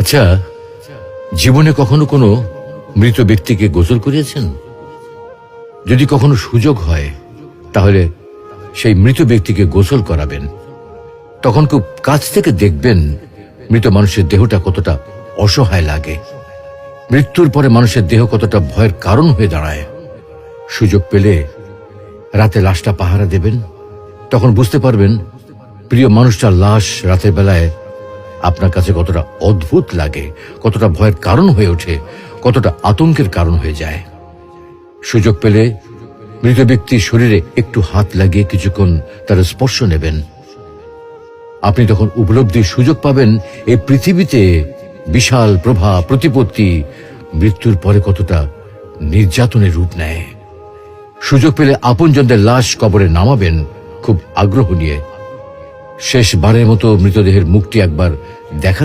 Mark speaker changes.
Speaker 1: আচ্ছা, জীবনে কখনো কোনো মৃত ব্যক্তিকে গোসল করিয়েছেন? যদি কখনো সুযোগ হয় তাহলে সেই মৃত ব্যক্তিকে গোসল করাবেন। তখন খুব কাছ থেকে দেখবেন মৃত মানুষের দেহটা কতটা অসহায় লাগে, মৃত্যুর পরে মানুষের দেহ কতটা ভয়ের কারণ হয়ে দাঁড়ায়। সুযোগ পেলে রাতে লাশটা পাহারা দেবেন, তখন বুঝতে পারবেন প্রিয় মানুষটার লাশ রাতের বেলায় আপনার কাছে কতটা অদ্ভুত লাগে, কতটা ভয়ের কারণ হয়ে ওঠে, কতটা আতঙ্কের কারণ হয়ে যায়। সুযোগ পেলে মৃত ব্যক্তির শরীরে একটু হাত লাগিয়ে কিছুক্ষণ তার স্পর্শ নেবেন। আপনি তখন উপলব্ধির সুযোগ পাবেন এই পৃথিবীতে বিশাল প্রভা প্রতিপত্তি মৃত্যুর পরে কতটা নির্যাতনের রূপ নেয়। সুযোগ পেলে আপনজনদের লাশ কবরে নামাবেন খুব আগ্রহ নিয়ে। শেষবারের মতো মৃতদেহের মুখটি একবার দেখা